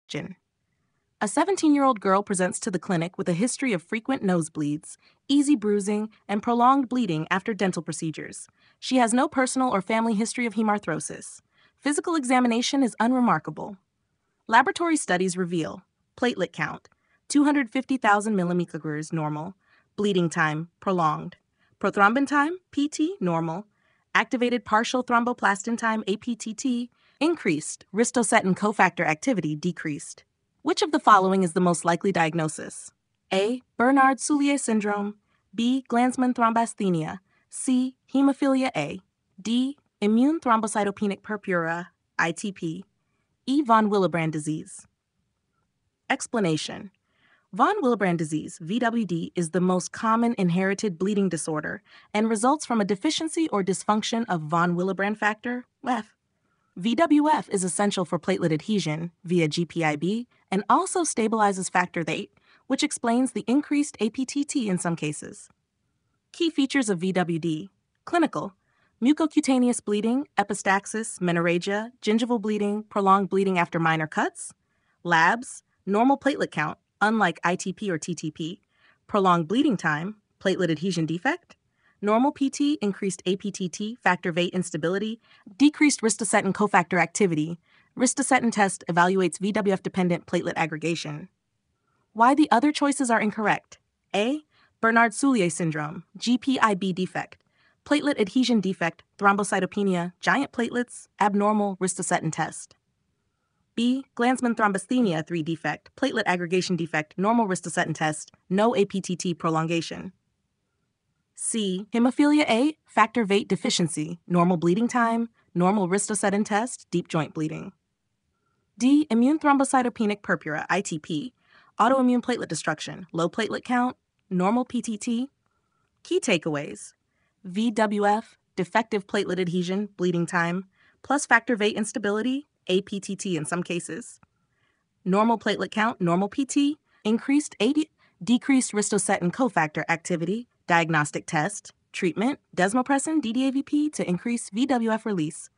Question. A 17-year-old girl presents to the clinic with a history of frequent nosebleeds, easy bruising, and prolonged bleeding after dental procedures. She has no personal or family history of hemarthrosis. Physical examination is unremarkable. Laboratory studies reveal platelet count, 250,000 millimicrograms normal, bleeding time prolonged, prothrombin time, PT, normal, activated partial thromboplastin time, aPTT, increased, ristocetin cofactor activity decreased. Which of the following is the most likely diagnosis? A. Bernard-Soulier syndrome, B. Glanzmann thrombasthenia, C. Hemophilia A, D. Immune thrombocytopenic purpura, ITP, E. Von Willebrand disease. Explanation. Von Willebrand disease, VWD, is the most common inherited bleeding disorder and results from a deficiency or dysfunction of von Willebrand factor, WEF. VWF is essential for platelet adhesion via GPIB and also stabilizes factor VIII, which explains the increased aPTT in some cases. Key features of VWD: clinical, mucocutaneous bleeding, epistaxis, menorrhagia, gingival bleeding, prolonged bleeding after minor cuts. Labs, normal platelet count, unlike ITP or TTP, prolonged bleeding time, platelet adhesion defect, normal PT, increased aPTT, factor VIII instability, decreased ristocetin cofactor activity. Ristocetin test evaluates VWF-dependent platelet aggregation. Why the other choices are incorrect? A. Bernard-Soulier syndrome, GPIB defect, platelet adhesion defect, thrombocytopenia, giant platelets, abnormal ristocetin test. B. Glanzmann thrombasthenia 3 defect, platelet aggregation defect, normal ristocetin test, no aPTT prolongation. C. Hemophilia A, factor VIII deficiency, normal bleeding time, normal ristocetin test, deep joint bleeding. D. Immune thrombocytopenic purpura, ITP, autoimmune platelet destruction, low platelet count, normal PTT. Key takeaways: VWF, defective platelet adhesion, bleeding time, plus factor VIII instability, aPTT in some cases. Normal platelet count, normal PT, increased decreased ristocetin cofactor activity, diagnostic test, treatment, Desmopressin, DDAVP to increase VWF release.